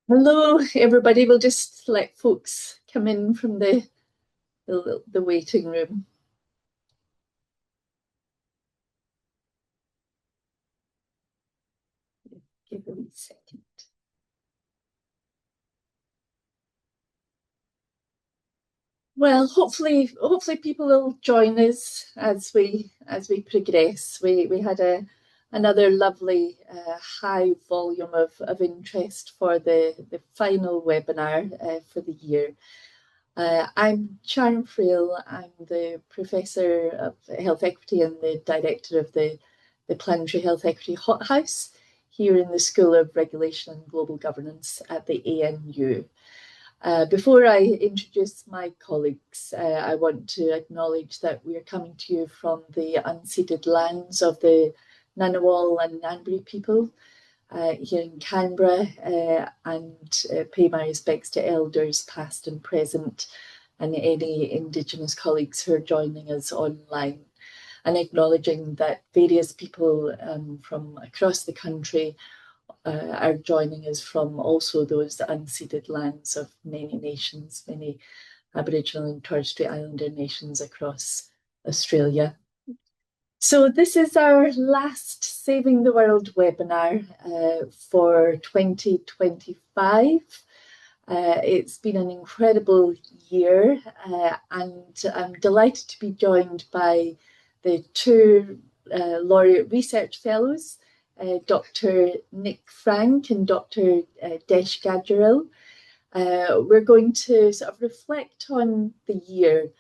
Hello, everybody. We'll just let folks come in from the waiting room. Give a wee second. Well, hopefully people will join us as we progress. We had another lovely high volume of interest for the final webinar for the year. I'm Sharon Frail. I'm the Professor of Health Equity and the Director of the Planetary Health Equity Hothouse here in the School of Regulation and Global Governance at the ANU. Before I introduce my colleagues, I want to acknowledge that we are coming to you from the unceded lands of the Ngunnawal and Ngambri people here in Canberra, and pay my respects to elders past and present, and any Indigenous colleagues who are joining us online, and acknowledging that various people from across the country are joining us from also those unceded lands of many nations, many Aboriginal and Torres Strait Islander nations across Australia. So this is our last Saving the World webinar for 2025. It's been an incredible year, and I'm delighted to be joined by the two Laureate Research Fellows, Dr. Nick Frank and Dr. Desh Gadgeril. We're going to sort of reflect on the year,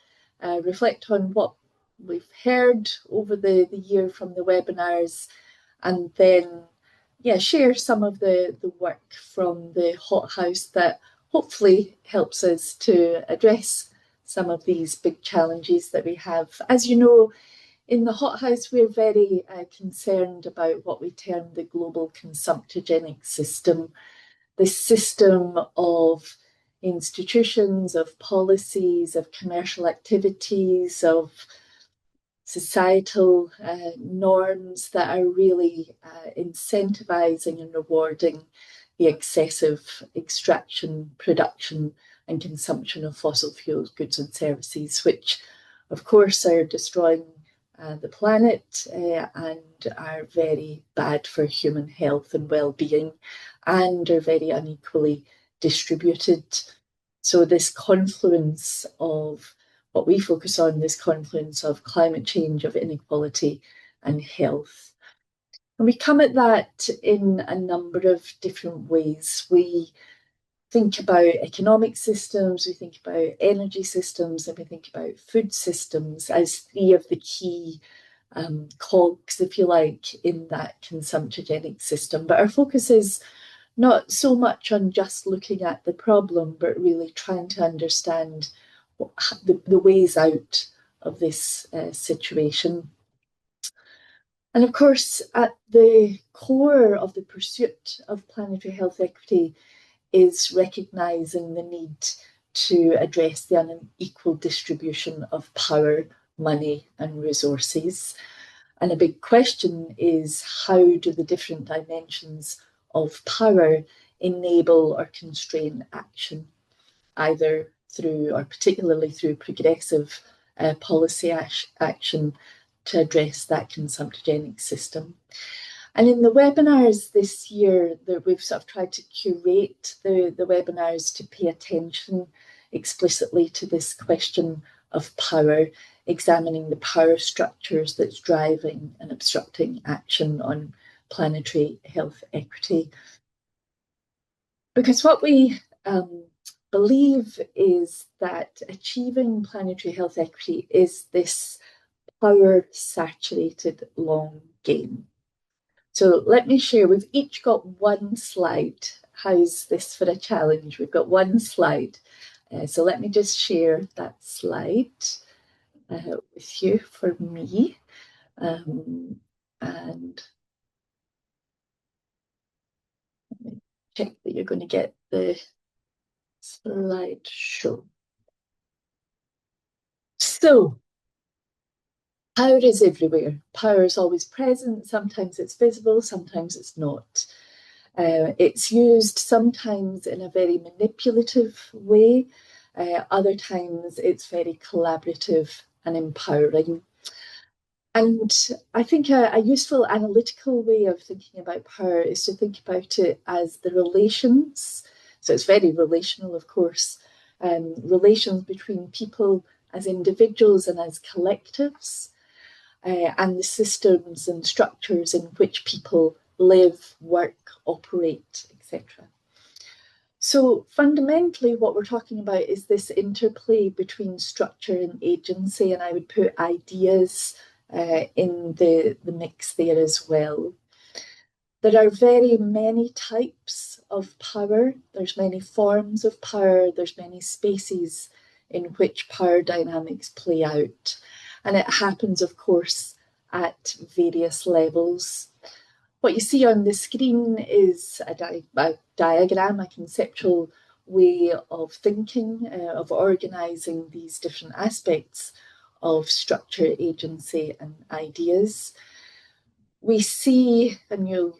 reflect on what we've heard over the year from the webinars, and then share some of the work from the hothouse that hopefully helps us to address some of these big challenges that we have. As you know, in the hothouse, we're very concerned about what we term the global consumptogenic system, this system of institutions, of policies, of commercial activities, of societal norms that are really incentivizing and rewarding the excessive extraction, production, and consumption of fossil fuels, goods, and services, which, of course, are destroying the planet and are very bad for human health and well-being, and are very unequally distributed. So this confluence of what we focus on, this confluence of climate change, of inequality and health. And we come at that in a number of different ways. We think about economic systems, we think about energy systems, and we think about food systems as three of the key cogs, if you like, in that consumptogenic system. But our focus is not so much on just looking at the problem, but really trying to understand the ways out of this situation. And of course, at the core of the pursuit of planetary health equity is recognising the need to address the unequal distribution of power, money, and resources. And a big question is, how do the different dimensions of power enable or constrain action, either through, or particularly through, progressive policy action to address that consumptogenic system. And in the webinars this year, we've sort of tried to curate the webinars to pay attention explicitly to this question of power, examining the power structures that's driving and obstructing action on planetary health equity. Because what we believe is that achieving planetary health equity is this power-saturated long game. So let me share, we've each got one slide. How's this for a challenge? We've got one slide. So let me just share that slide with you for me. And let me check that you're going to get the slideshow. So power is everywhere. Power is always present. Sometimes it's visible, sometimes it's not. It's used sometimes in a very manipulative way. Other times it's very collaborative and empowering. And I think a useful analytical way of thinking about power is to think about it as the relations. So it's very relational, of course, relations between people as individuals and as collectives, and the systems and structures in which people live, work, operate, etc. So fundamentally, what we're talking about is this interplay between structure and agency, and I would put ideas in the mix there as well. There are very many types of power. There's many forms of power. There's many spaces in which power dynamics play out. And it happens, of course, at various levels. What you see on the screen is a diagram, a conceptual way of thinking, of organising these different aspects of structure, agency, and ideas. We see, and you'll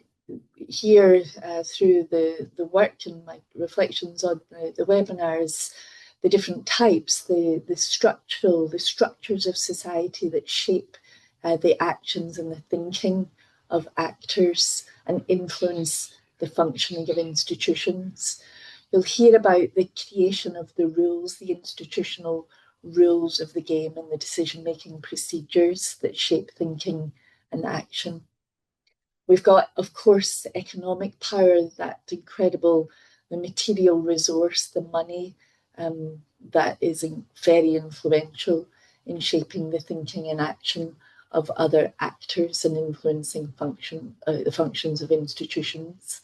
hear through the work and my reflections on the webinars, the different types, the structures of society that shape the actions and the thinking of actors and influence the functioning of institutions. You'll hear about the creation of the rules, the institutional rules of the game and the decision-making procedures that shape thinking and action. We've got, of course, economic power, that incredible, the material resource, the money, that is very influential in shaping the thinking and action of other actors and influencing the functions of institutions.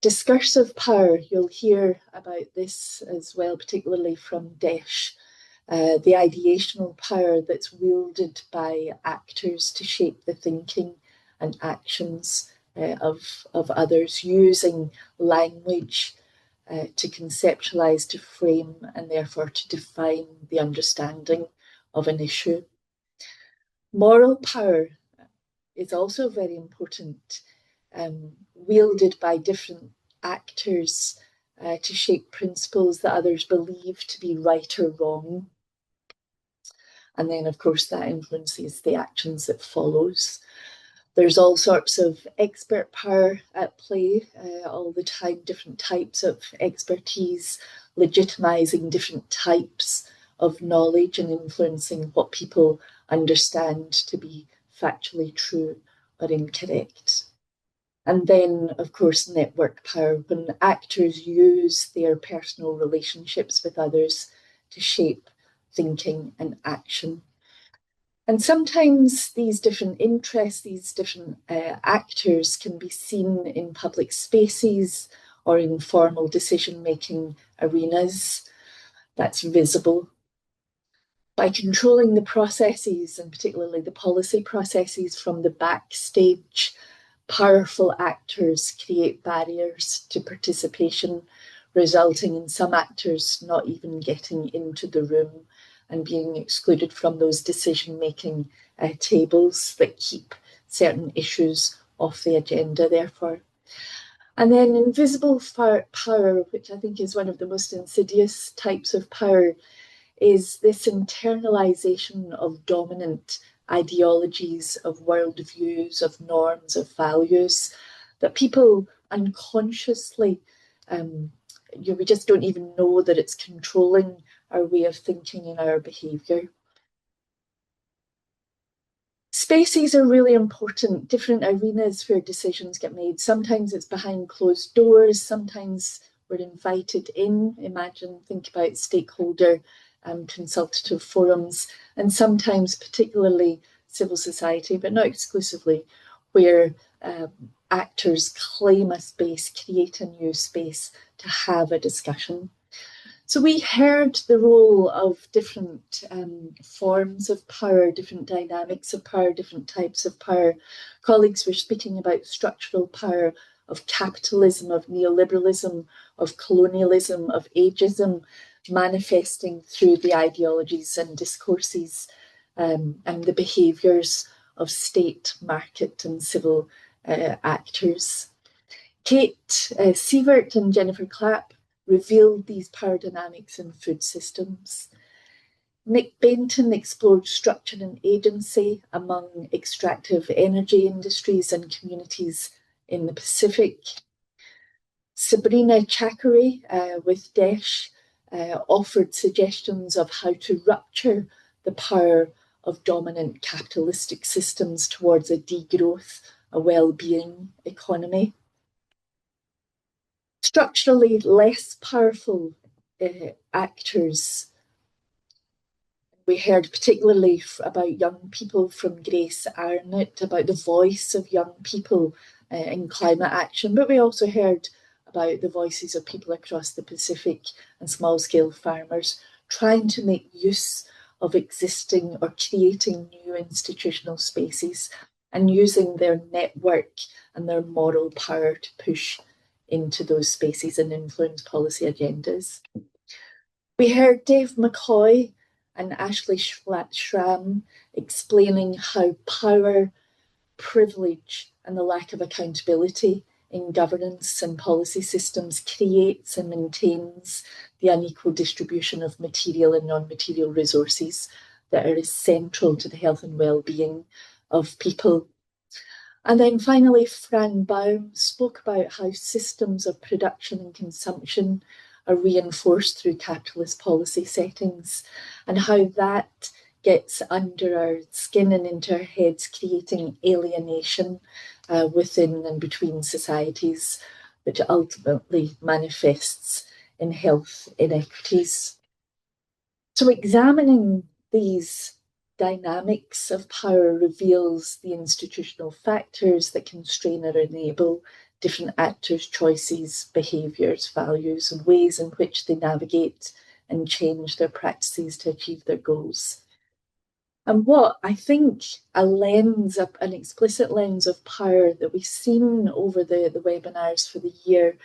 Discursive power, you'll hear about this as well, particularly from Desh, the ideational power that's wielded by actors to shape the thinking and actions of others, using language to conceptualize, to frame, and therefore to define the understanding of an issue. Moral power is also very important, wielded by different actors to shape principles that others believe to be right or wrong. And then, of course, that influences the actions that follows. There's all sorts of expert power at play all the time, different types of expertise, legitimizing different types of knowledge and influencing what people understand to be factually true or incorrect. And then, of course, network power, when actors use their personal relationships with others to shape thinking and action. And sometimes these different interests, these different actors can be seen in public spaces or in formal decision-making arenas. That's visible. By controlling the processes, and particularly the policy processes from the backstage, powerful actors create barriers to participation, resulting in some actors not even getting into the room and being excluded from those decision-making tables that keep certain issues off the agenda, therefore. And then invisible power, which I think is one of the most insidious types of power, is this internalization of dominant ideologies, of worldviews, of norms, of values, that people unconsciously, we just don't even know that it's controlling our way of thinking and our behaviour. Spaces are really important, different arenas where decisions get made. Sometimes it's behind closed doors, sometimes we're invited in. Think about stakeholder consultative forums, and sometimes particularly civil society, but not exclusively, where actors claim a space, create a new space to have a discussion. So we heard the role of different forms of power, different dynamics of power, different types of power. Colleagues were speaking about structural power of capitalism, of neoliberalism, of colonialism, of ageism, manifesting through the ideologies and discourses and the behaviours of state, market and civil actors. Kate Sievert and Jennifer Clapp revealed these power dynamics in food systems. Nick Benton explored structure and agency among extractive energy industries and communities in the Pacific. Sabrina Chakuri with DESH offered suggestions of how to rupture the power of dominant capitalistic systems towards a degrowth, a well-being economy. Structurally less powerful actors. We heard particularly about young people from Grace Arnott, about the voice of young people in climate action, but we also heard about the voices of people across the Pacific and small scale farmers trying to make use of existing or creating new institutional spaces and using their network and their moral power to push into those spaces and influence policy agendas. We heard Dave McCoy and Ashley Schramm explaining how power, privilege, and the lack of accountability in governance and policy systems creates and maintains the unequal distribution of material and non-material resources that are essential to the health and well-being of people. And then finally, Fran Baum spoke about how systems of production and consumption are reinforced through capitalist policy settings and how that gets under our skin and into our heads, creating alienation within and between societies, which ultimately manifests in health inequities. So examining these dynamics of power reveals the institutional factors that constrain or enable different actors' choices, behaviours, values, and ways in which they navigate and change their practices to achieve their goals. And what I think an explicit lens of power that we've seen over the webinars for the year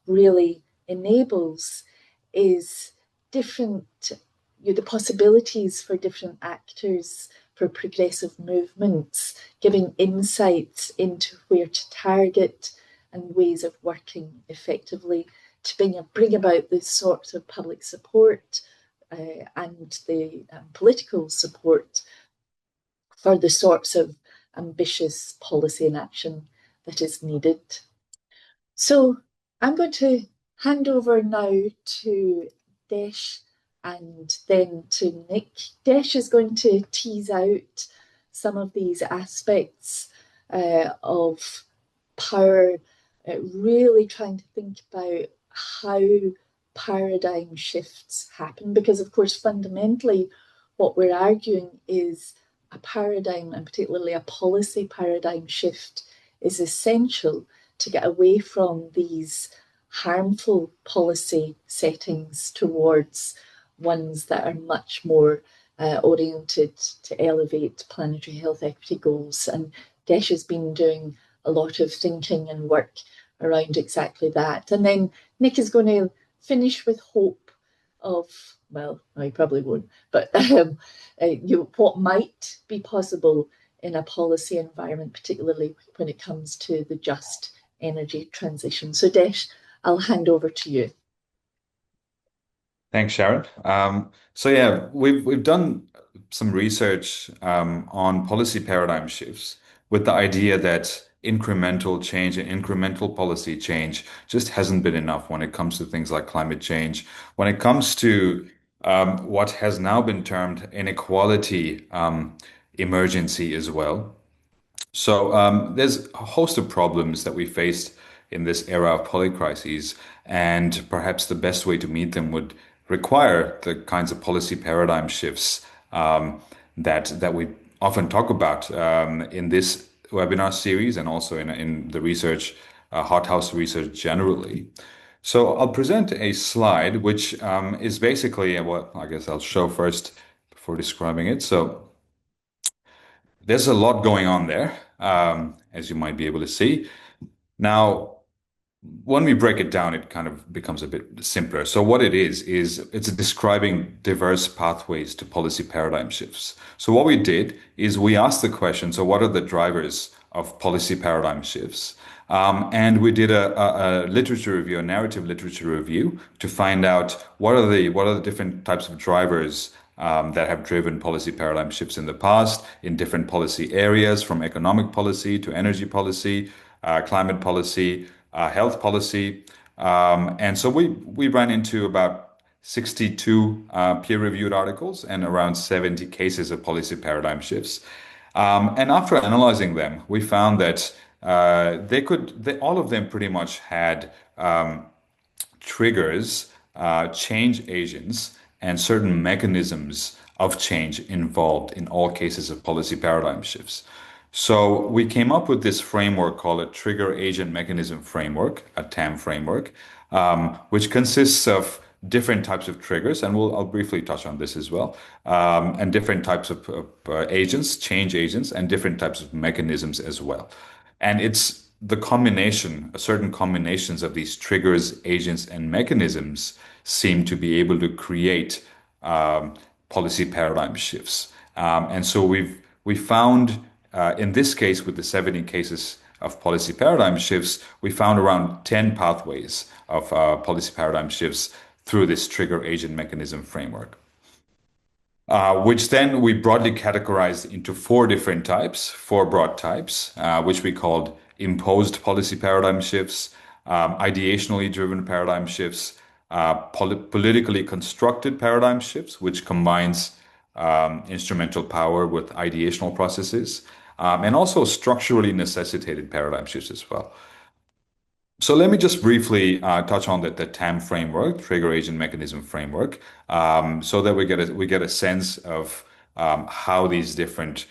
really enables is the possibilities for different actors, for progressive movements, giving insights into where to target and ways of working effectively to bring about the sorts of public support and the political support for the sorts of ambitious policy and action that is needed. So I'm going to hand over now to Desh and then to Nick. Desh is going to tease out some of these aspects of power, really trying to think about how paradigm shifts happen, because of course fundamentally what we're arguing is a paradigm, and particularly a policy paradigm shift, is essential to get away from these harmful policy settings towards ones that are much more oriented to elevate planetary health equity goals. And Desh has been doing a lot of thinking and work around exactly that. And then Nick is going to finish with hope of, well, no, he probably won't, but what might be possible in a policy environment, particularly when it comes to the just energy transition. So Desh, I'll hand over to you. Thanks, Sharon. So yeah, we've done some research on policy paradigm shifts with the idea that incremental change and incremental policy change just hasn't been enough when it comes to things like climate change, when it comes to what has now been termed inequality emergency as well. So there's a host of problems that we faced in this era of polycrises, and perhaps the best way to meet them would require the kinds of policy paradigm shifts that we often talk about in this webinar series and also in the research, hothouse research generally. So I'll present a slide which is basically what I guess I'll show first before describing it. So there's a lot going on there, as you might be able to see. Now, when we break it down, it kind of becomes a bit simpler. So what it is it's describing diverse pathways to policy paradigm shifts. So what we did is we asked the question, so what are the drivers of policy paradigm shifts. And we did a literature review, a narrative literature review, to find out what are the different types of drivers that have driven policy paradigm shifts in the past in different policy areas, from economic policy to energy policy, climate policy, health policy. And so we ran into about 62 peer-reviewed articles and around 70 cases of policy paradigm shifts. And after analyzing them, we found that all of them pretty much had triggers, change agents, and certain mechanisms of change involved in all cases of policy paradigm shifts. So we came up with this framework called a trigger agent mechanism framework, a TAM framework, which consists of different types of triggers, and I'll briefly touch on this as well, and different types of agents, change agents, and different types of mechanisms as well. And it's the combination, certain combinations of these triggers, agents, and mechanisms seem to be able to create policy paradigm shifts. And so we found in this case, with the 70 cases of policy paradigm shifts, we found around 10 pathways of policy paradigm shifts through this trigger agent mechanism framework, which then we broadly categorized into four broad types, which we called imposed policy paradigm shifts, ideationally driven paradigm shifts, politically constructed paradigm shifts, which combines instrumental power with ideational processes, and also structurally necessitated paradigm shifts as well. So let me just briefly touch on the TAM framework, trigger agent mechanism framework, so that we get a sense of how these different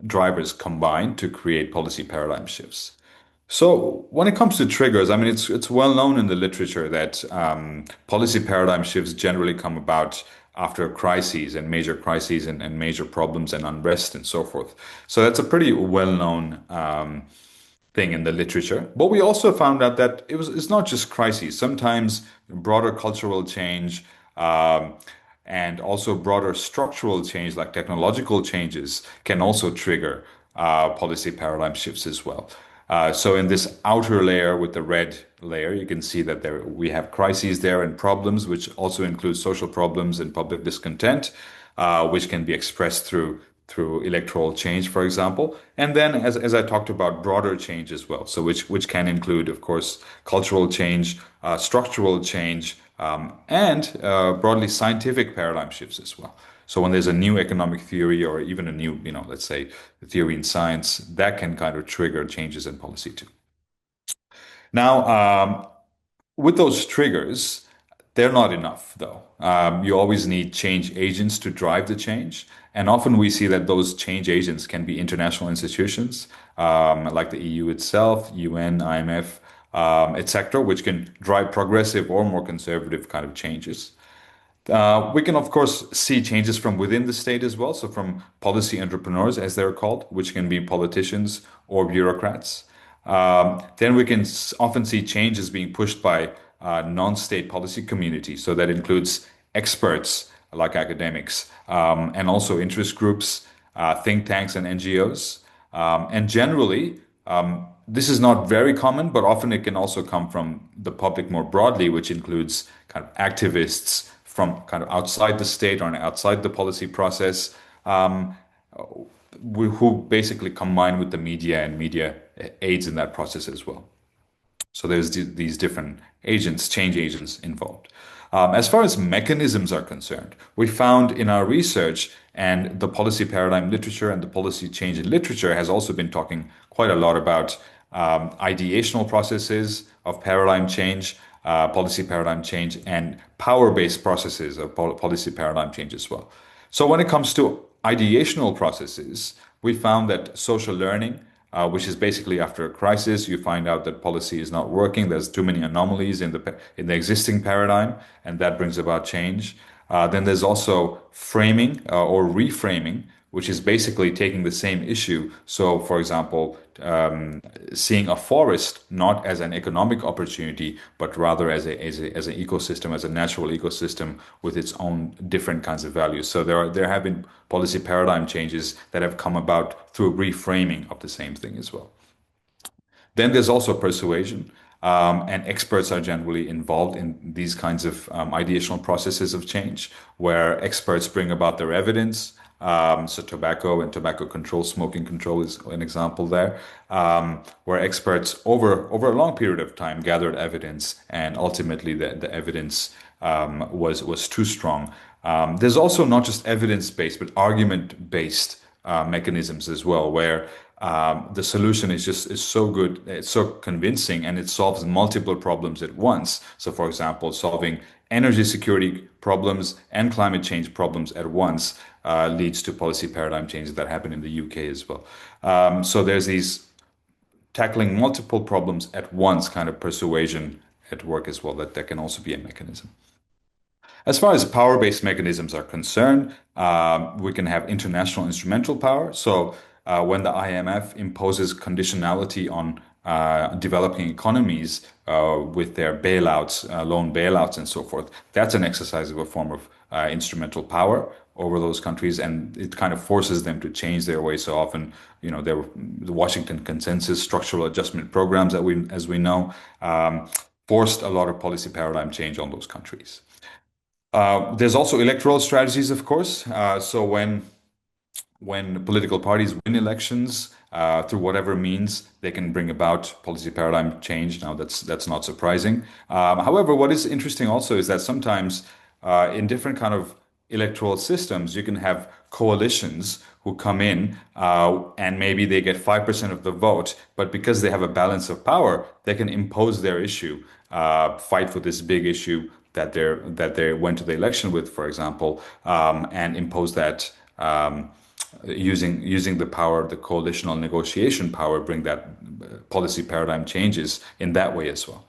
drivers combine to create policy paradigm shifts. So when it comes to triggers, I mean, it's well known in the literature that policy paradigm shifts generally come about after crises and and major problems and unrest and so forth. So that's a pretty well known thing in the literature. But we also found out that it's not just crises. Sometimes broader cultural change and also broader structural change, like technological changes, can also trigger policy paradigm shifts as well. So in this outer layer with the red layer, you can see that we have crises there and problems, which also include social problems and public discontent, which can be expressed through electoral change, for example. And then, as I talked about, broader change as well. So which can include, of course, cultural change, structural change, and broadly scientific paradigm shifts as well. So when there's a new economic theory or even a new, let's say, theory in science, that can kind of trigger changes in policy too. Now, with those triggers, they're not enough, though. You always need change agents to drive the change. And often we see that those change agents can be international institutions, like the EU itself, UN, IMF, etc., which can drive progressive or more conservative kind of changes. We can, of course, see changes from within the state as well. So from policy entrepreneurs, as they're called, which can be politicians or bureaucrats. Then we can often see changes being pushed by non-state policy communities. So that includes experts like academics, and also interest groups, think tanks and NGOs. And generally, this is not very common, but often it can also come from the public more broadly, which includes kind of activists from kind of outside the state or outside the policy process, who basically combine with the media, and media aids in that process as well. So there's these different agents, change agents involved. As far as mechanisms are concerned, we found in our research, and the policy paradigm literature and the policy change in literature has also been talking quite a lot about ideational processes of paradigm change, policy paradigm change, and power-based processes of policy paradigm change as well. So when it comes to ideational processes, we found that social learning, which is basically after a crisis, you find out that policy is not working. There's too many anomalies in the existing paradigm, and that brings about change. Then there's also framing or reframing, which is basically taking the same issue. So, for example, seeing a forest not as an economic opportunity, but rather as an ecosystem, as a natural ecosystem with its own different kinds of values. So there have been policy paradigm changes that have come about through reframing of the same thing as well. Then there's also persuasion, and experts are generally involved in these kinds of ideational processes of change, where experts bring about their evidence. So tobacco and tobacco control, smoking control is an example there, where experts over a long period of time gathered evidence, and ultimately the evidence was too strong. There's also not just evidence-based, but argument-based mechanisms as well, where the solution is so good, it's so convincing, and it solves multiple problems at once. So, for example, solving energy security problems and climate change problems at once leads to policy paradigm changes that happen in the UK as well. So there's these tackling multiple problems at once kind of persuasion at work as well, that can also be a mechanism. As far as power-based mechanisms are concerned, we can have international instrumental power. So when the IMF imposes conditionality on developing economies with their bailouts, loan bailouts, and so forth, that's an exercise of a form of instrumental power over those countries, and it kind of forces them to change their way. So often, the Washington Consensus structural adjustment programs that as we know, forced a lot of policy paradigm change on those countries. There's also electoral strategies, of course. So when political parties win elections through whatever means, they can bring about policy paradigm change. Now, that's not surprising. However, what is interesting also is that sometimes in different kind of electoral systems, you can have coalitions who come in and maybe they get 5% of the vote, but because they have a balance of power, they can impose their issue, fight for this big issue that they went to the election with, for example, and impose that using the power, the coalitional negotiation power, bring that policy paradigm changes in that way as well.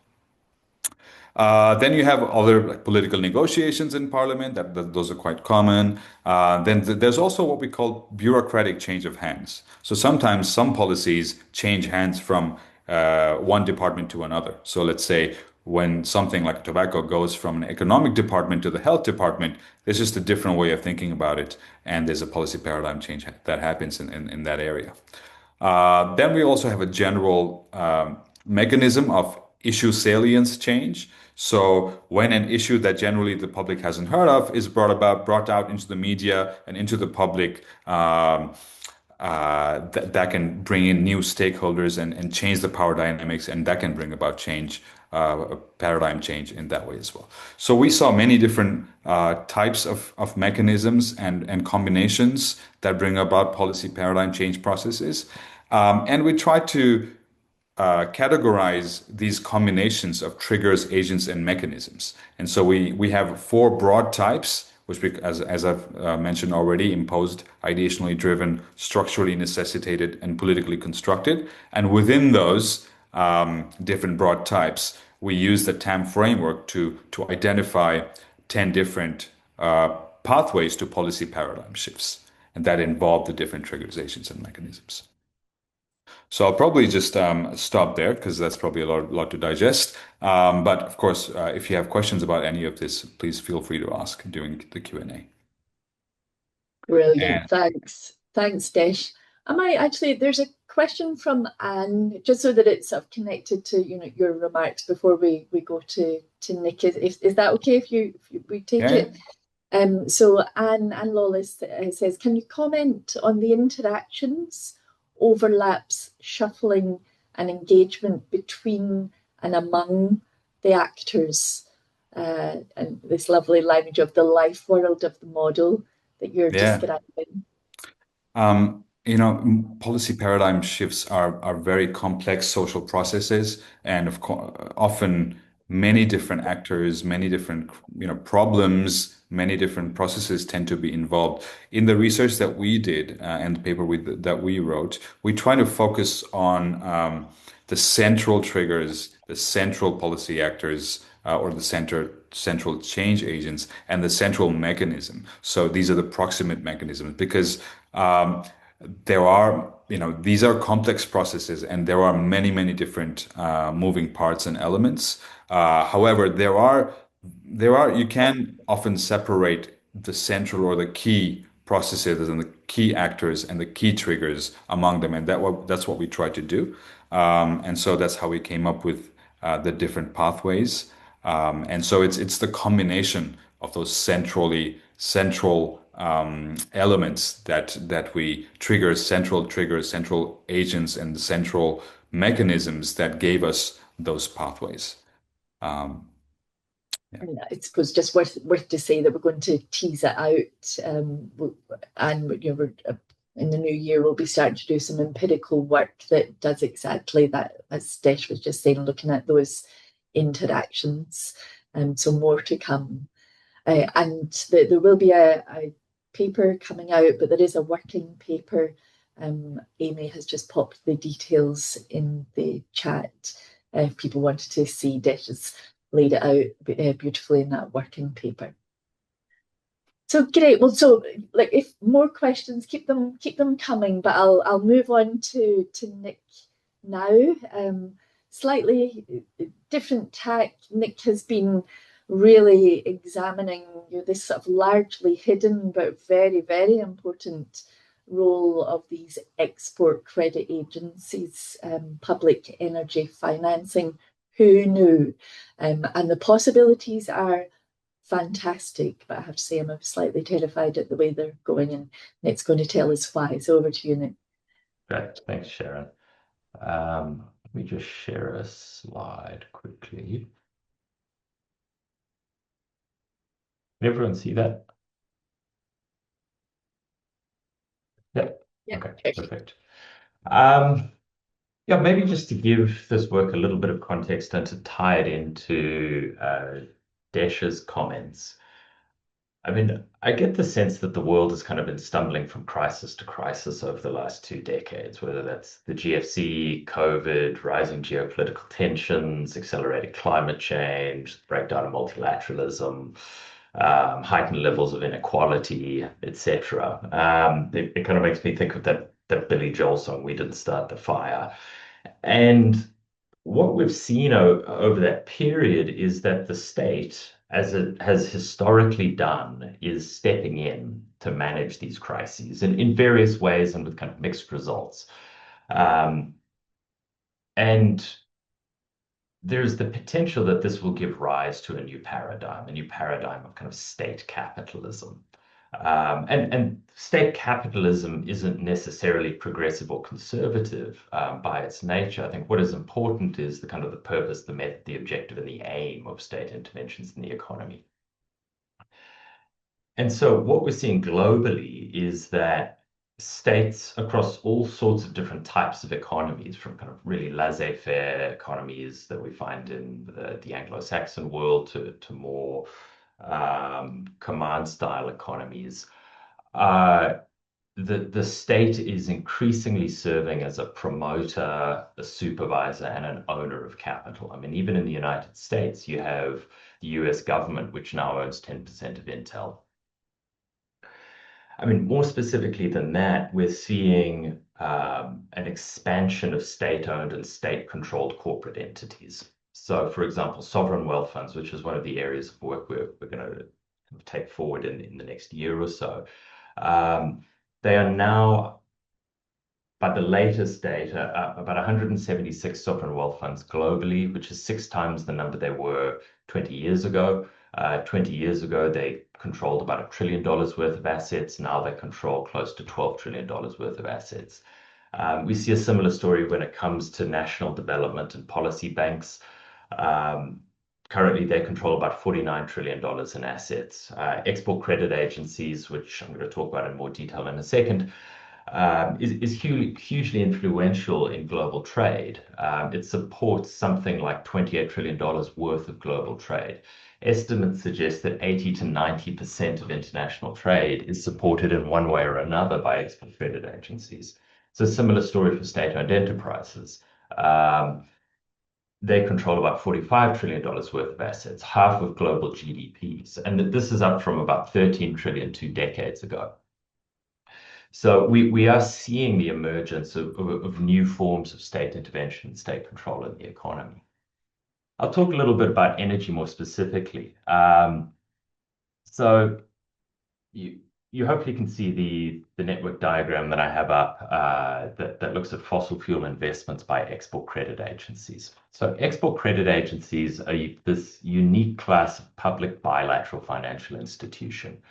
Then you have other like, political negotiations in parliament. Those are quite common. Then there's also what we call bureaucratic change of hands. So sometimes some policies change hands from one department to another. So let's say when something like tobacco goes from an economic department to the health department, there's just a different way of thinking about it, and there's a policy paradigm change that happens in that area. Then we also have a general mechanism of issue salience change. So when an issue that generally the public hasn't heard of is brought out into the media and into the public, that can bring in new stakeholders and change the power dynamics, and that can bring about change, a paradigm change in that way as well. So we saw many different types of mechanisms and combinations that bring about policy paradigm change processes. And we try to categorize these combinations of triggers, agents, and mechanisms. And so we have four broad types, which, as I've mentioned already, imposed, ideationally driven, structurally necessitated, and politically constructed. And within those different broad types, we use the TAM framework to identify 10 different pathways to policy paradigm shifts, and that involve the different triggers, agents, and mechanisms. So I'll probably just stop there because that's probably a lot to digest. But of course, if you have questions about any of this, please feel free to ask during the Q&A. Brilliant. And Thanks, Desh. I might actually, there's a question from Anne, just so that it's sort of connected to your remarks before we go to Nick. Is that okay if we take yeah, it? So Anne Lawless says, can you comment on the interactions, overlaps, shuffling, and engagement between and among the actors, and this lovely language of the life world of the model that you're yeah. describing? Policy paradigm shifts are very complex social processes, and of course, often many different actors, many different problems, many different processes tend to be involved. In the research that we did and the paper that we wrote, we try to focus on the central triggers, the central policy actors or the central change agents, and the central mechanism. So these are the proximate mechanisms because there are, these are complex processes and there are many, many different moving parts and elements. However, you can often separate the central or the key processes and the key actors and the key triggers among them, and that's what we try to do. And so that's how we came up with the different pathways. And so it's the combination of those central elements that we trigger, central triggers, central agents, and central mechanisms that gave us those pathways. Um, yeah. And I suppose just worth to say that we're going to tease it out, and we're in the new year we'll be starting to do some empirical work that does exactly that, as Desh was just saying, looking at those interactions. So more to come, and there will be a paper coming out, but there is a working paper. Amy has just popped the details in the chat. If people wanted to see, Desh has laid it out beautifully in that working paper. So great. Well, so like if more questions, keep them coming. But I'll move on to Nick now. Slightly different tack. Nick has been really examining this sort of largely hidden but very, very important role of these export credit agencies, public energy financing. Who knew? And the possibilities are fantastic, but I have to say I'm slightly terrified at the way they're going, and Nick's going to tell us why. So over to you, Nick. Great. Thanks, Sharon. Let me just share a slide quickly. Can everyone see that? Yep. Yeah, Okay, perfect. Yeah, maybe just to give this work a little bit of context and to tie it into Desh's comments. I mean, I get the sense that the world has kind of been stumbling from crisis to crisis over the last 2 decades, whether that's the GFC, COVID, rising geopolitical tensions, accelerated climate change, breakdown of multilateralism, heightened levels of inequality, etc. It kind of makes me think of that Billy Joel song, "We Didn't Start the Fire." And what we've seen over that period is that the state, as it has historically done, is stepping in to manage these crises in various ways and with kind of mixed results. And there's the potential that this will give rise to a new paradigm of kind of state capitalism. And state capitalism isn't necessarily progressive or conservative by its nature. I think what is important is the kind of the purpose, the method, the objective, and the aim of state interventions in the economy. And so what we're seeing globally is that states across all sorts of different types of economies, from kind of really laissez-faire economies that we find in the Anglo-Saxon world to more command-style economies, the state is increasingly serving as a promoter, a supervisor, and an owner of capital. I mean, even in the United States, you have the US government, which now owns 10% of Intel. I mean, more specifically than that, we're seeing an expansion of state-owned and state-controlled corporate entities. So, for example, sovereign wealth funds, which is one of the areas of work we're going to take forward in the next year or so, they are now, by the latest data, about 176 sovereign wealth funds globally, which is 6 times the number they were 20 years ago. 20 years ago, they controlled about $1 trillion worth of assets. Now they control close to $12 trillion worth of assets. We see a similar story when it comes to national development and policy banks. Currently, they control about $49 trillion in assets. Export credit agencies, which I'm going to talk about in more detail in a second, is hugely influential in global trade. It supports something like $28 trillion worth of global trade. Estimates suggest that 80 to 90% of international trade is supported in one way or another by export credit agencies. So, similar story for state-owned enterprises. they control about $45 trillion worth of assets, half of global GDPs. And this is up from about 13 trillion 2 decades ago. So we are seeing the emergence of new forms of state intervention and state control in the economy. I'll talk a little bit about energy more specifically. So you hopefully can see the network diagram that I have up that looks at fossil fuel investments by export credit agencies. So export credit agencies are this unique class of public bilateral financial institution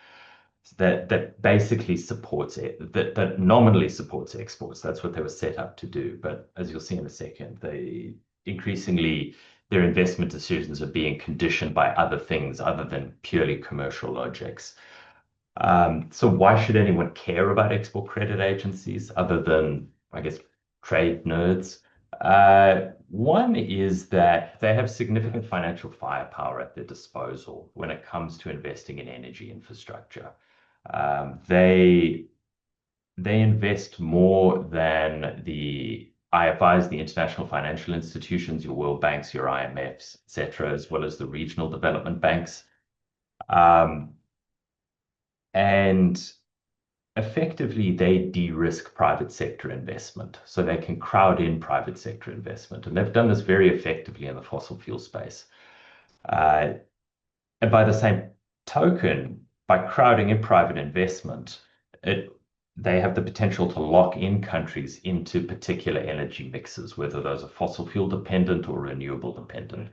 that basically supports it, that nominally supports exports. That's what they were set up to do. But as you'll see in a second, they increasingly their investment decisions are being conditioned by other things other than purely commercial logics. So why should anyone care about export credit agencies other than, I guess, trade nerds? One is that they have significant financial firepower at their disposal when it comes to investing in energy infrastructure. They invest more than the IFIs, the international financial institutions, your World Banks, your IMFs, etc., as well as the regional development banks. And effectively, they de-risk private sector investment. So they can crowd in private sector investment. And they've done this very effectively in the fossil fuel space. And by the same token, by crowding in private investment, they have the potential to lock in countries into particular energy mixes, whether those are fossil fuel dependent or renewable dependent.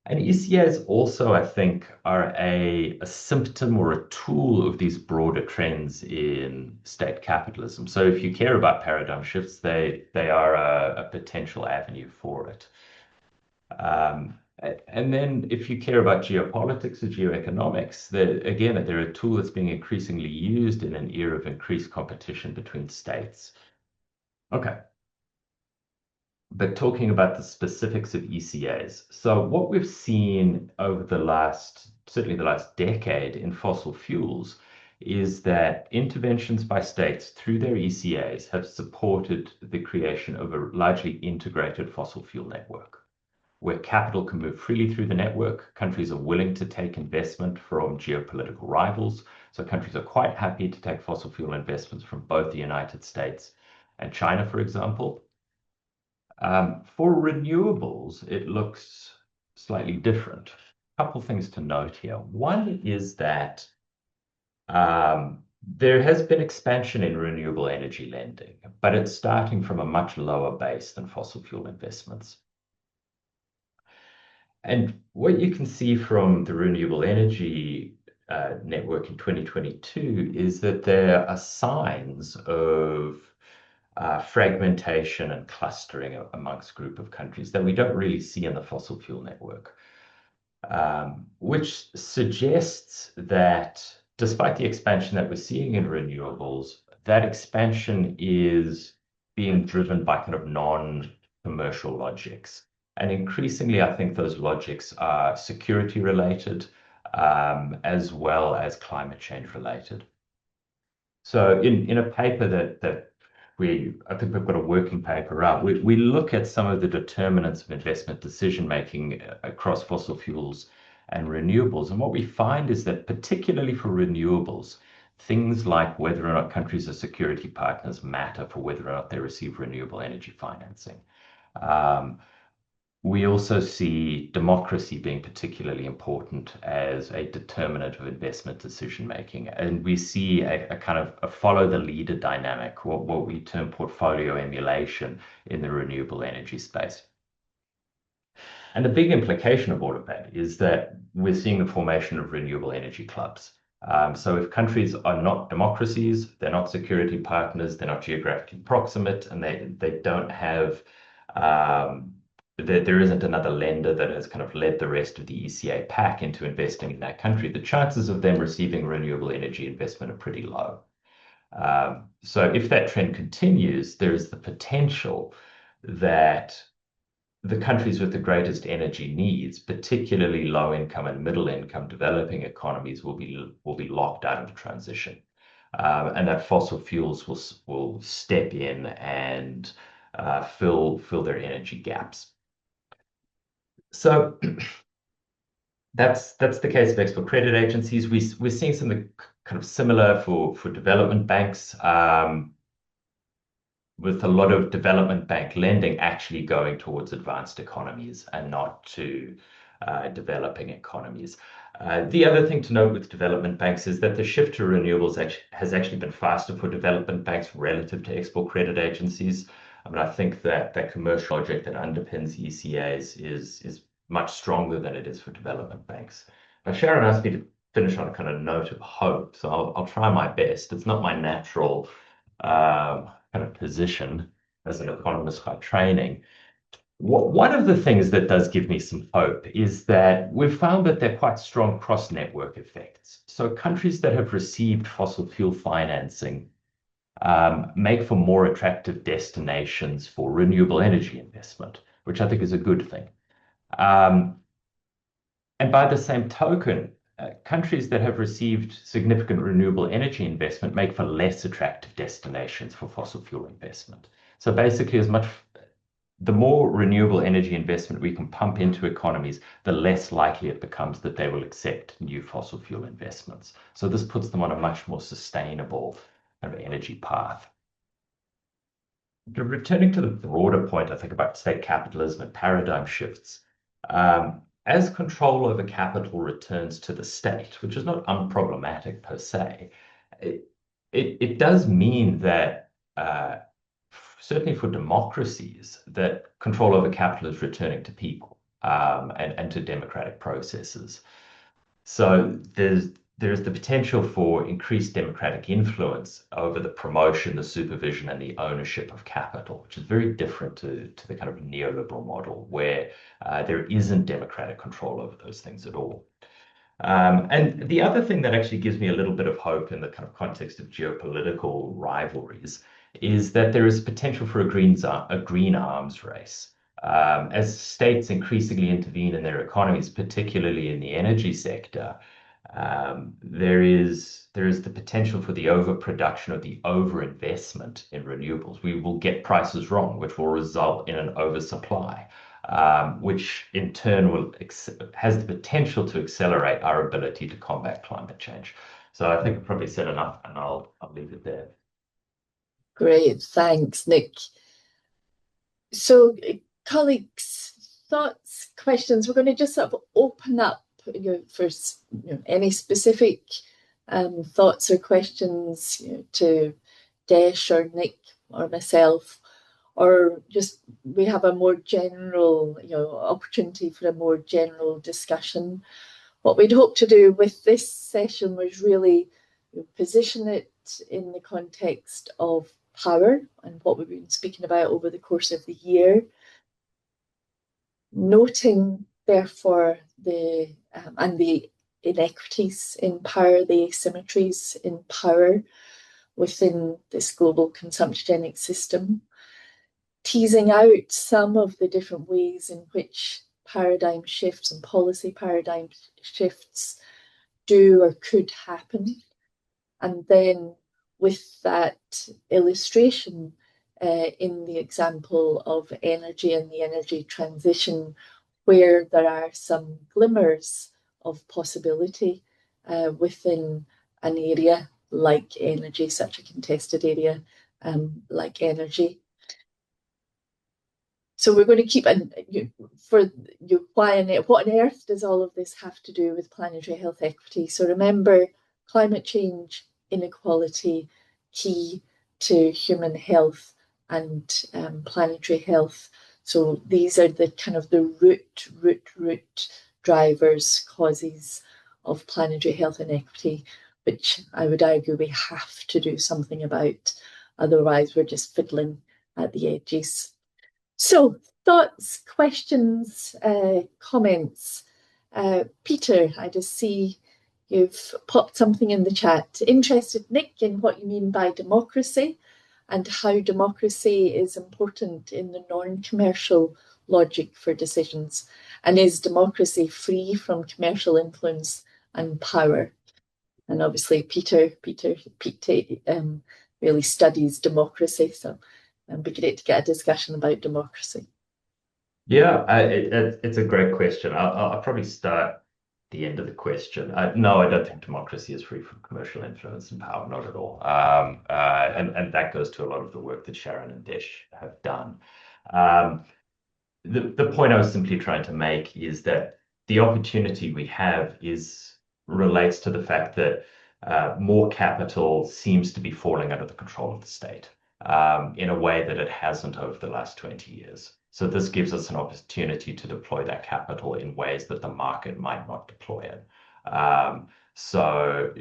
And ECAs also, I think, are a symptom or a tool of these broader trends in state capitalism. So if you care about paradigm shifts, they are a potential avenue for it. And then if you care about geopolitics or geoeconomics, they're a tool that's being increasingly used in an era of increased competition between states. Okay. But talking about the specifics of ECAs. So what we've seen over certainly the last decade in fossil fuels is that interventions by states through their ECAs have supported the creation of a largely integrated fossil fuel network where capital can move freely through the network. Countries are willing to take investment from geopolitical rivals. So countries are quite happy to take fossil fuel investments from both the United States and China, for example. For renewables, it looks slightly different. A couple things to note here. One is that there has been expansion in renewable energy lending, but it's starting from a much lower base than fossil fuel investments. And what you can see from the renewable energy network in 2022 is that there are signs of fragmentation and clustering amongst a group of countries that we don't really see in the fossil fuel network, which suggests that despite the expansion that we're seeing in renewables, that expansion is being driven by kind of non-commercial logics. And increasingly, I think those logics are security related, as well as climate change related. So in a paper that I think we've got a working paper out. We look at some of the determinants of investment decision making across fossil fuels and renewables. And what we find is that particularly for renewables, things like whether or not countries are security partners matter for whether or not they receive renewable energy financing. We also see democracy being particularly important as a determinant of investment decision making. And we see a kind of a follow the leader dynamic, what we term portfolio emulation in the renewable energy space. And the big implication of all of that is that we're seeing the formation of renewable energy clubs. So if countries are not democracies, they're not security partners, they're not geographically proximate, and they don't have there isn't another lender that has kind of led the rest of the ECA pack into investing in that country, the chances of them receiving renewable energy investment are pretty low. So if that trend continues, there is the potential that the countries with the greatest energy needs, particularly low income and middle income developing economies, will be locked out of the transition. And that fossil fuels will step in and fill their energy gaps. So that's the case of export credit agencies. We're seeing something kind of similar for development banks, with a lot of development bank lending actually going towards advanced economies and not to developing economies. The other thing to note with development banks is that the shift to renewables has actually been faster for development banks relative to export credit agencies. I mean, I think that that commercial logic that underpins ECAs is much stronger than it is for development banks. Now, Sharon asked me to finish on a kind of note of hope, so I'll try my best. It's not my natural kind of position as an economist by training. One of the things that does give me some hope is that we've found that there are quite strong cross-network effects. So countries that have received fossil fuel financing make for more attractive destinations for renewable energy investment, which I think is a good thing. And by the same token, countries that have received significant renewable energy investment make for less attractive destinations for fossil fuel investment. So basically, the more renewable energy investment we can pump into economies, the less likely it becomes that they will accept new fossil fuel investments. So this puts them on a much more sustainable kind of energy path. Returning to the broader point, I think about state capitalism and paradigm shifts. As control over capital returns to the state, which is not unproblematic per se, it does mean that certainly for democracies, that control over capital is returning to people and to democratic processes. So there's the potential for increased democratic influence over the promotion, the supervision, and the ownership of capital, which is very different to the kind of neoliberal model where there isn't democratic control over those things at all. And the other thing that actually gives me a little bit of hope in the kind of context of geopolitical rivalries is that there is potential for a green arms race. As states increasingly intervene in their economies, particularly in the energy sector, there is the potential for the overproduction or the overinvestment in renewables. We will get prices wrong, which will result in an oversupply, which in turn has the potential to accelerate our ability to combat climate change. So I think I've probably said enough, and I'll leave it there. Great, thanks, Nick. So, colleagues, thoughts, questions? We're going to just sort of open up for any specific thoughts or questions to Desh or Nick or myself, or just we have a more general opportunity for a more general discussion. What we'd hope to do with this session was really position it in the context of power and what we've been speaking about over the course of the year, noting therefore the inequities in power, the asymmetries in power within this global consumptogenic system, teasing out some of the different ways in which paradigm shifts and policy paradigm shifts do or could happen. And then with that illustration in the example of energy and the energy transition, where there are some glimmers of possibility within an area like energy, such a contested area like energy. So we're going to keep what on earth does all of this have to do with planetary health equity? So remember, climate change, inequality, key to human health and planetary health. So these are the kind of the root drivers, causes of planetary health inequity, which I would argue we have to do something about. Otherwise, we're just fiddling at the edges. So thoughts, questions, comments. Peter, I just see you've popped something in the chat. Interested, Nick, in what you mean by democracy and how democracy is important in the non-commercial logic for decisions. And is democracy free from commercial influence and power? And obviously, Pete really studies democracy, so be great to get a discussion about democracy. Yeah, it's a great question. I'll probably start the end of the question. No, I don't think democracy is free from commercial influence and power, not at all. And that goes to a lot of the work that Sharon and Desh have done. Um, the point I was simply trying to make is that the opportunity we have is relates to the fact that more capital seems to be falling under the control of the state in a way that it hasn't over the last 20 years. So this gives us an opportunity to deploy that capital in ways that the market might not deploy it. So,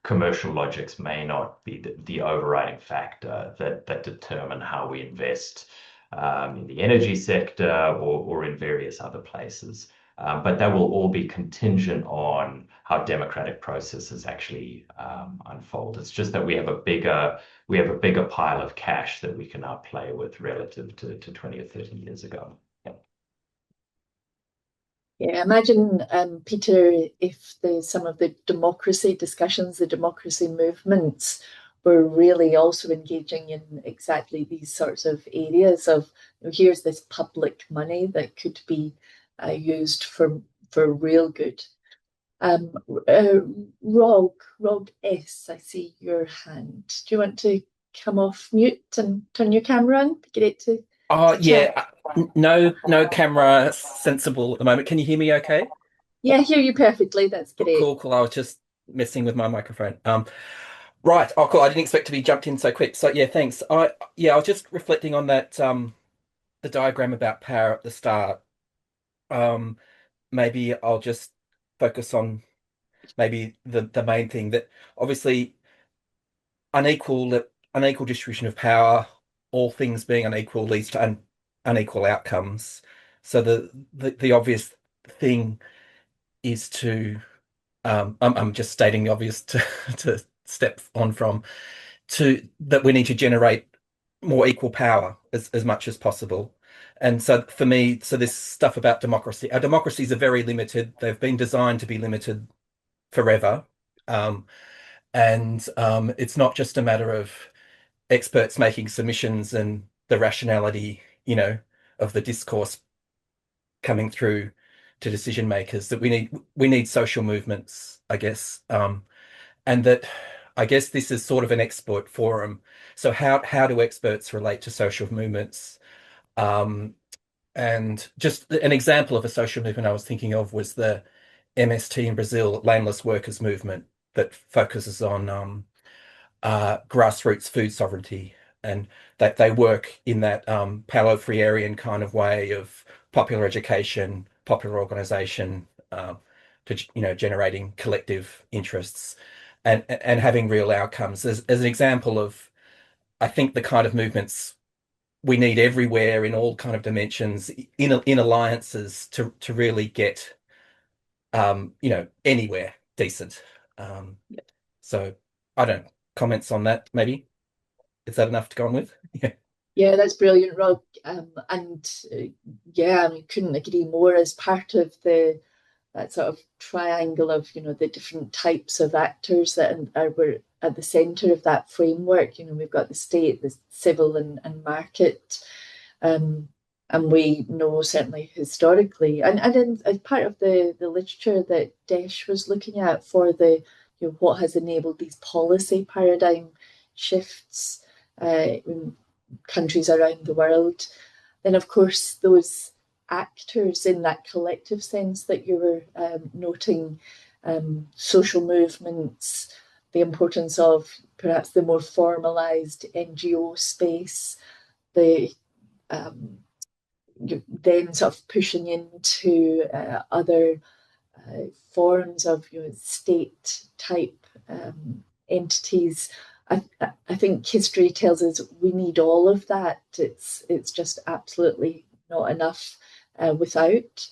commercial logics may not be the overriding factor that determine how we invest in the energy sector or in various other places. But that will all be contingent on how democratic processes actually unfold. It's just that we have a bigger pile of cash that we can now play with relative to 20 or 30 years ago. Yeah. Yeah, imagine, Peter, if some of the democracy discussions, the democracy movements were really also engaging in exactly these sorts of areas of, here's this public money that could be used for real good. Uh, Rog S, I see your hand. Do you want to come off mute and turn your camera on? Be great Oh to chat. yeah, no camera sensible at the moment. Can you hear me okay? Yeah, I hear you perfectly. That's great. Cool, cool. I was just messing with my microphone. Right. Oh, cool. I didn't expect to be jumped in so quick. So yeah, thanks. I was just reflecting on that the diagram about power at the start. Um, Maybe I'll just focus on maybe the main thing that obviously unequal unequal distribution of power, all things being unequal leads to unequal outcomes. So the obvious thing is to I'm just stating the obvious to to step on from to that we need to generate more equal power as much as possible. And so for me, so this stuff about democracy, our democracies are very limited. They've been designed to be limited forever. Um, and it's not just a matter of experts making submissions and the rationality, of the discourse coming through to decision makers that we need social movements, I guess. And that I guess this is sort of an expert forum. So how do experts relate to social movements? Um, and just an example of a social movement I was thinking of was the MST in Brazil, Landless Workers Movement, that focuses on grassroots food sovereignty, and that they work in that Paulo Freirean kind of way of popular education, popular organization, to generating collective interests and having real outcomes. As an example of, I think the kind of movements we need everywhere in all kind of dimensions in alliances to really get anywhere decent. Um, so I don't know, comments on that maybe. Is that enough to go on with? Yeah. Yeah, that's brilliant, Rob. And yeah, I mean, couldn't agree more. As part of that sort of triangle of the different types of actors that were at the centre of that framework. We've got the state, the civil, and market. Um, and we know certainly historically, and as part of the literature that Desh was looking at for what has enabled these policy paradigm shifts in countries around the world, then of course those actors in that collective sense that you were noting, social movements, the importance of perhaps the more formalised NGO space, the then sort of pushing into other forms of state type entities. I think history tells us we need all of that. It's just absolutely not enough without.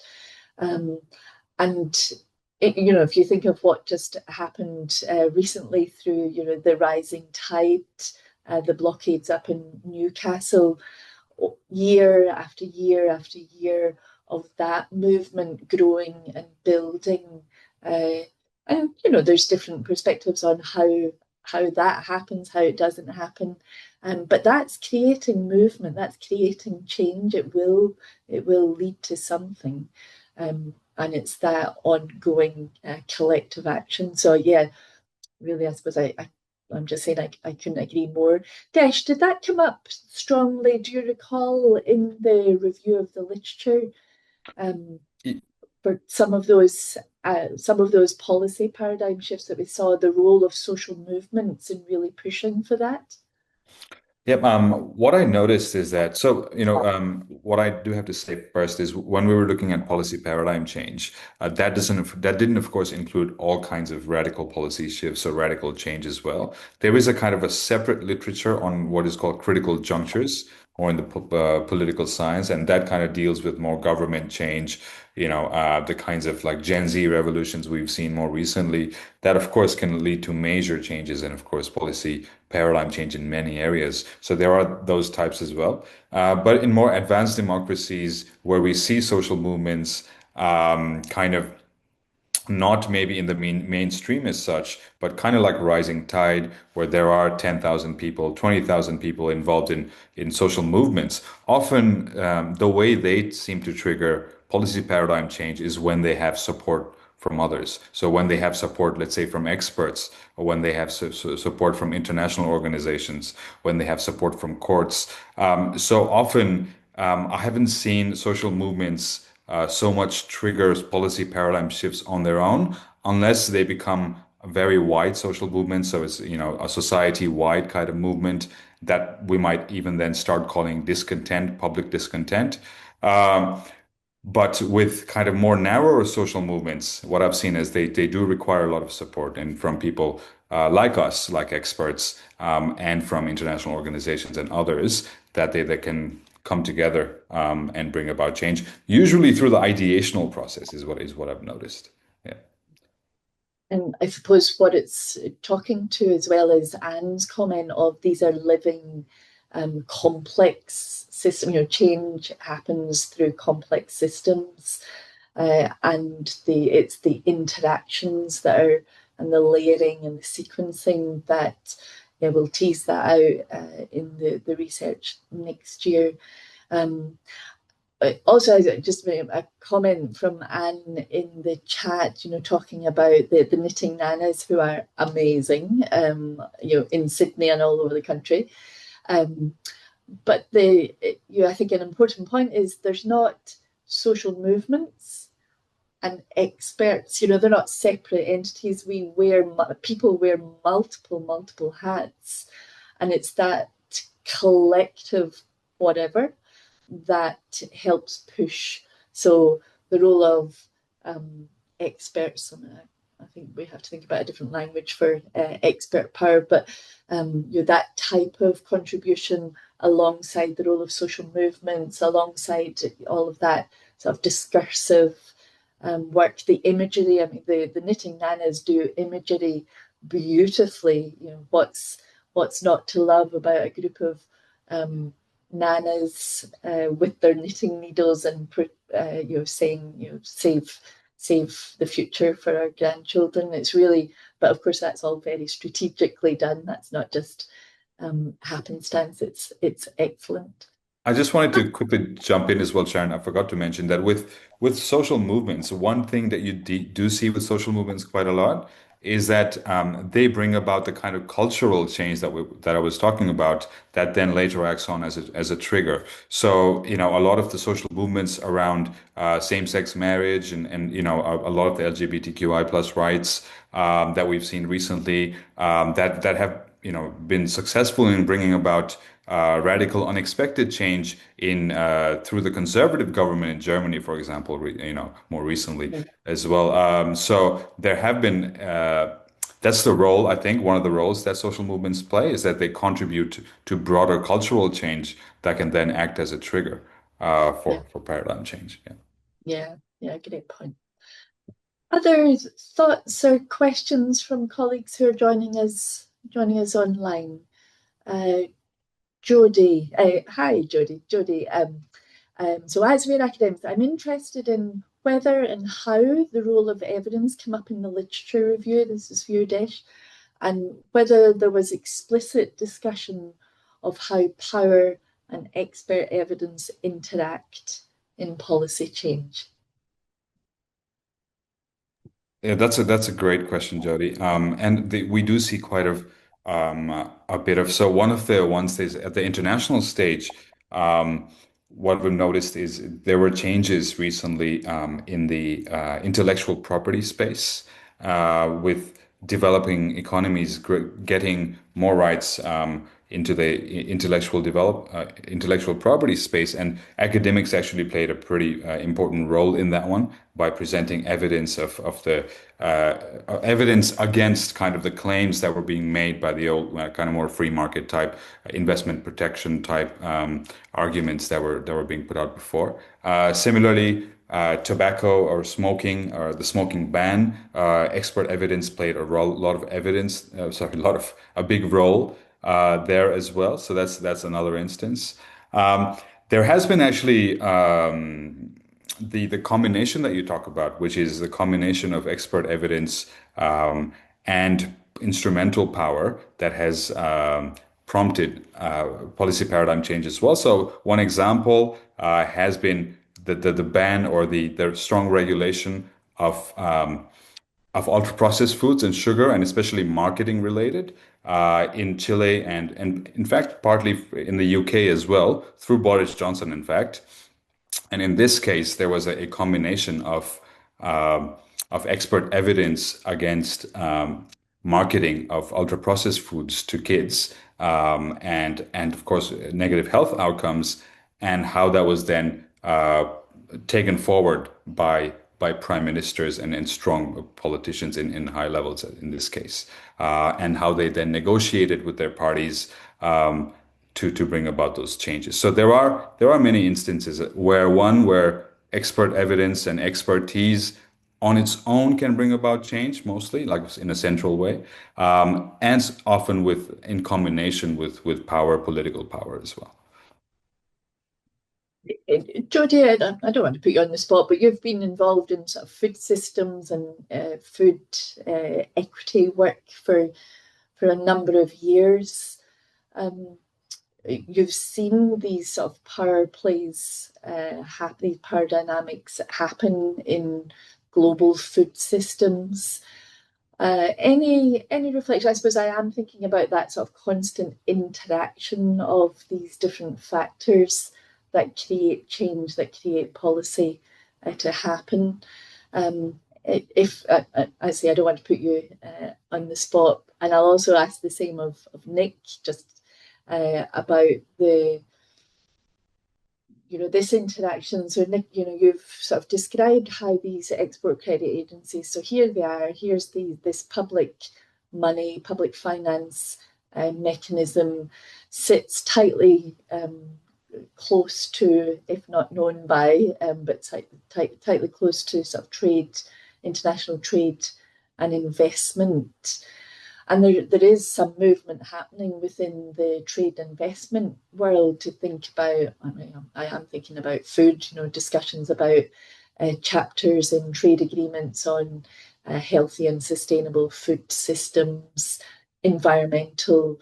And if you think of what just happened recently through the rising tide, the blockades up in Newcastle, year after year after year of that movement growing and building. And there's different perspectives on how how that happens, how it doesn't happen. But that's creating movement, that's creating change. It will lead to something. And it's that ongoing collective action. So yeah, really, I suppose I'm just saying I couldn't agree more. Desh, did that come up strongly, do you recall, in the review of the literature? Um, for some of those policy paradigm shifts that we saw, the role of social movements in really pushing for that. Yep. What I noticed is that, what I do have to say first is when we were looking at policy paradigm change, that didn't, of course, include all kinds of radical policy shifts or radical change as well. There is a kind of a separate literature on what is called critical junctures, or in the political science, and that kind of deals with more government change. The kinds of like Gen Z revolutions we've seen more recently, that of course can lead to major changes and of course policy paradigm change in many areas. So there are those types as well. But in more advanced democracies where we see social movements kind of not maybe in the mainstream as such, but kind of like rising tide, where there are 10,000 people, 20,000 people involved in social movements. Often, the way they seem to trigger policy paradigm change is when they have support from others. So when they have support, let's say from experts, or when they have support from international organizations, when they have support from courts. So often, I haven't seen social movements so much triggers policy paradigm shifts on their own, unless they become a very wide social movement. So it's, a society-wide kind of movement that we might even then start calling discontent, public discontent. Um, but with kind of more narrower social movements, what I've seen is they do require a lot of support, and from people like us, like experts, and from international organizations and others, that they can come together and bring about change. Usually through the ideational process is what I've noticed. Yeah. And I suppose what it's talking to as well is Anne's comment of these are living, complex system. Change happens through complex systems, and it's the interactions that are, and the layering and the sequencing that, yeah, we'll tease that out in the research next year. Um, Also, just a comment from Anne in the chat, talking about the knitting nanas who are amazing, in Sydney and all over the country. But I think an important point is there's not social movements and experts. They're not separate entities. People wear multiple hats, and it's that collective whatever that helps push. So the role of experts, I think we have to think about a different language for expert power, but that type of contribution alongside the role of social movements, alongside all of that sort of discursive work, the imagery. I mean, the knitting nanas do imagery beautifully. What's not to love about a group of nanas with their knitting needles and saying, save the future for our grandchildren. It's really, but of course that's all very strategically done. That's not just happenstance. It's excellent. I just wanted to quickly jump in as well, Sharon. I forgot to mention that with social movements, one thing that you do see with social movements quite a lot is that they bring about the kind of cultural change that I was talking about, that then later acts on as a trigger. So, a lot of the social movements around same-sex marriage and a lot of the LGBTQI plus rights that we've seen recently, that have been successful in bringing about radical, unexpected change in through the conservative government in Germany, for example, more recently as well. So there have been. That's the role, I think, one of the roles that social movements play is that they contribute to broader cultural change that can then act as a trigger Yeah, for paradigm change. Yeah. yeah, great point. Other thoughts or questions from colleagues who are joining us online? Jodie, hi Jodie. So as we're academics, I'm interested in whether and how the role of evidence came up in the literature review. This is for your Desh. and whether there was explicit discussion of how power and expert evidence interact in policy change. Yeah, that's a great question, Jody. And we do see quite a bit of, so one of the ones is at the international stage. What we've noticed is there were changes recently in the intellectual property space with developing economies getting more rights into the intellectual property space, and academics actually played a pretty important role in that one by presenting evidence of the evidence against kind of the claims that were being made by the old kind of more free market type investment protection type arguments that were being put out before. Similarly, tobacco or smoking or the smoking ban, expert evidence played lot of evidence, sorry, a big role there as well. So that's another instance. There has been actually the combination that you talk about, which is the combination of expert evidence and instrumental power that has prompted policy paradigm change as well. So one example has been the ban or the strong regulation of ultra processed foods and sugar, and especially marketing related in Chile and in fact partly in the UK as well through Boris Johnson, in fact. And in this case, there was a combination of expert evidence against marketing of ultra processed foods to kids, and of course negative health outcomes, and how that was then taken forward by prime ministers and strong politicians in high levels in this case, and how they then negotiated with their parties to bring about those changes. So there are many instances where expert evidence and expertise on its own can bring about change, mostly like in a central way, and often in combination with power, political power as well. Jodie, I don't want to put you on the spot, but you've been involved in sort of food systems and food equity work for a number of years. You've seen these sort of power plays these power dynamics happen in global food systems. Any reflection? I suppose I am thinking about that sort of constant interaction of these different factors that create change, that create policy to happen. If I say I don't want to put you on the spot, and I'll also ask the same of Nick, just about this interaction. So Nick, you've sort of described how these export credit agencies, so here they are, here's this public money, public finance mechanism sits tightly close to, if not known by, but tightly close to sort of trade, international trade and investment. And there is some movement happening within the trade investment world to think about, I am thinking about food, discussions about chapters in trade agreements on healthy and sustainable food systems, environmental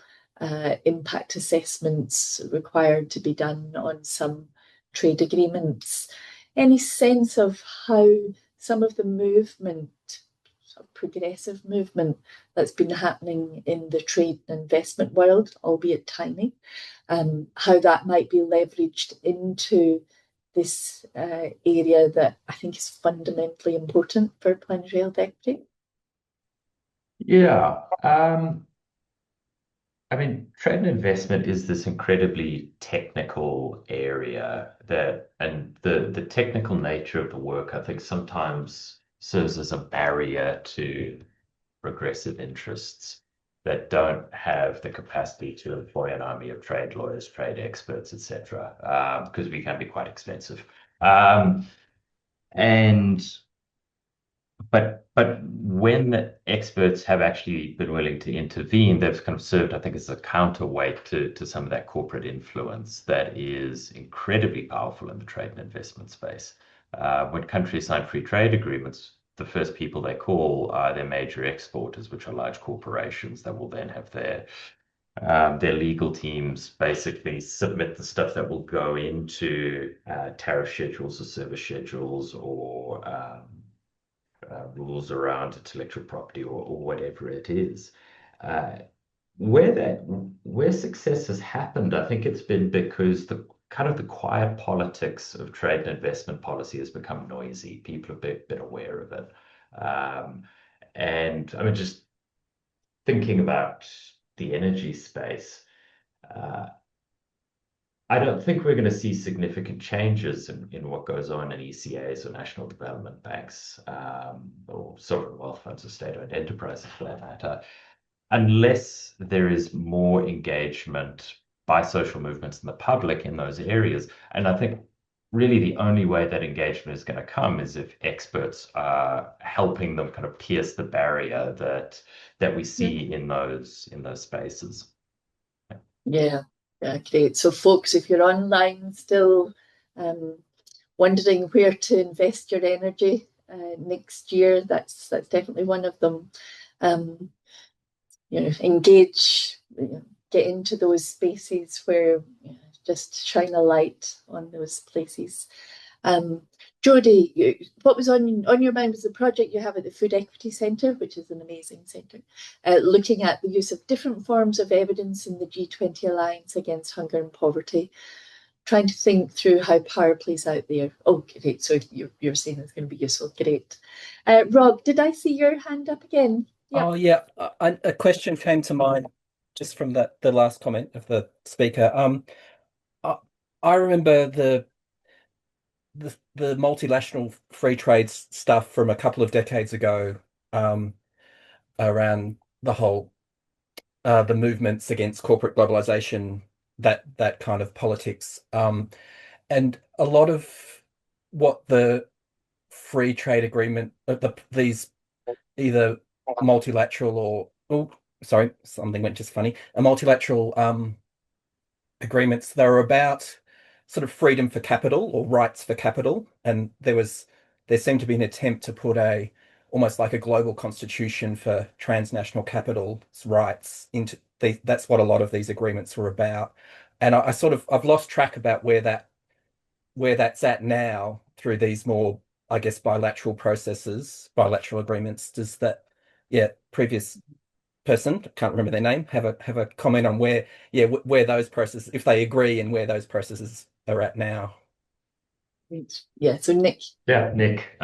impact assessments required to be done on some trade agreements. Any sense of how some of the movement, sort of progressive movement that's been happening in the trade and investment world, albeit tiny, how that might be leveraged into this area that I think is fundamentally important for planetary health equity? Yeah. I mean, trade and investment is this incredibly technical area and the technical nature of the work, I think, sometimes serves as a barrier to progressive interests that don't have the capacity to employ an army of trade lawyers, trade experts, etc., because we can be quite expensive. And but when experts have actually been willing to intervene, they've kind of served, I think, as a counterweight to some of that corporate influence that is incredibly powerful in the trade and investment space. When countries sign free trade agreements, the first people they call are their major exporters, which are large corporations that will then have their legal teams basically submit the stuff that will go into tariff schedules or service schedules or rules around intellectual property or whatever it is. Uh, where success has happened, I think it's been because the kind of the quiet politics of trade and investment policy has become noisy. People have been aware of it. And I mean, just thinking about the energy space, uh, I don't think we're going to see significant changes in what goes on in ECAs or national development banks or sovereign wealth funds or state-owned enterprises for that matter, unless there is more engagement by social movements in the public in those areas. And I think really the only way that engagement is going to come is if experts are helping them kind of pierce the barrier that we see in those spaces. Yeah, yeah, great. So, folks, if you're online still wondering where to invest your energy next year, that's definitely one of them. Engage, get into those spaces where just shine a light on those places. Jodie, what was on your mind was the project you have at the Food Equity Centre, which is an amazing centre, looking at the use of different forms of evidence in the G20 Alliance Against Hunger and Poverty, trying to think through how power plays out there. Oh, great. So you're saying it's going to be useful. Great. Rob, did I see your hand up again? Yep. Oh, yeah. A question came to mind just from the last comment of the speaker. I remember the multilateral free trade stuff from a couple of decades ago, around the whole the movements against corporate globalization, that kind of politics, and a lot of what the free trade agreement, these either multilateral or, oh, sorry, something went just funny, a multilateral agreements, they were about sort of freedom for capital or rights for capital, and there seemed to be an attempt to put almost like a global constitution for transnational capital's rights into that's what a lot of these agreements were about. And I've lost track about where that's at now through these more, I guess, bilateral agreements. Does that, yeah, previous person, can't remember their name, have a comment on where those processes, if they agree, and where those processes are at now? Yeah, so Nick. Yeah, Nick.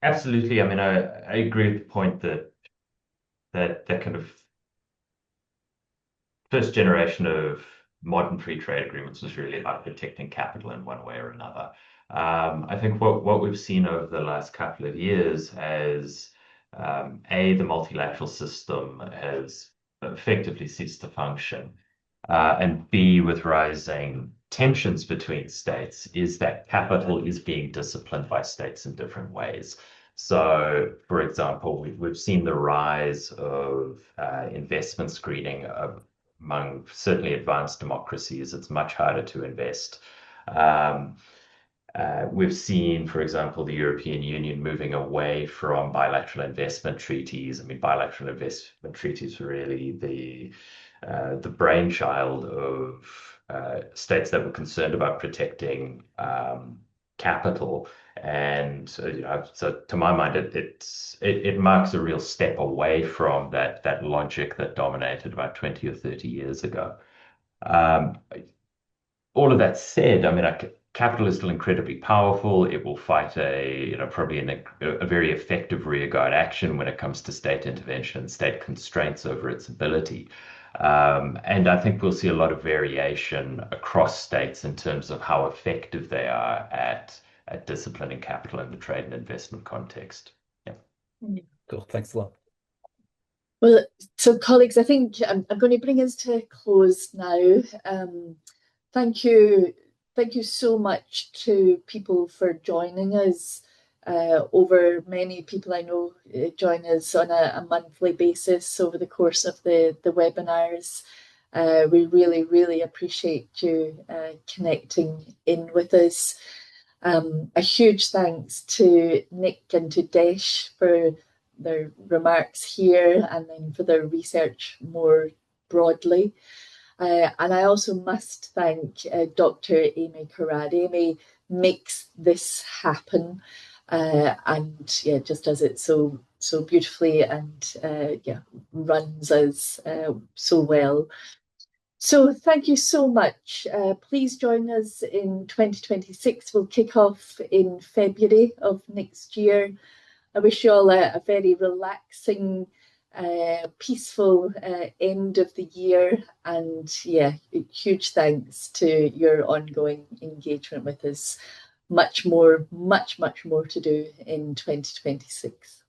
Absolutely. I mean, I agree with the point that kind of first generation of modern free trade agreements was really about protecting capital in one way or another. I think what we've seen over the last couple of years as the multilateral system has effectively ceased to function, and B, with rising tensions between states, is that capital is being disciplined by states in different ways. So, for example, we've seen the rise of investment screening among certainly advanced democracies. It's much harder to invest. We've seen, for example, the European Union moving away from bilateral investment treaties. I mean, bilateral investment treaties were really the brainchild of states that were concerned about protecting capital. And so to my mind, it marks a real step away from that logic that dominated about 20 or 30 years ago. All of that said, I mean, capital is still incredibly powerful. It will fight probably a very effective rearguard action when it comes to state intervention, state constraints over its ability. And I think we'll see a lot of variation across states in terms of how effective they are at disciplining capital in the trade and investment context. Yeah. Cool. Thanks a lot. Well, so colleagues, I think I'm going to bring us to a close now. Thank you so much to people for joining us. Over many people I know join us on a monthly basis over the course of the webinars. We really, really appreciate you connecting in with us. A huge thanks to Nick and to Desh for their remarks here and then for their research more broadly. And I also must thank Dr. Amy Carrad. Amy makes this happen, and yeah, just does it so beautifully, and yeah, runs us so well. So thank you so much. Please join us in 2026. We'll kick off in February of next year. I wish you all a very relaxing, peaceful end of the year. And yeah, huge thanks to your ongoing engagement with us. Much more to do in 2026.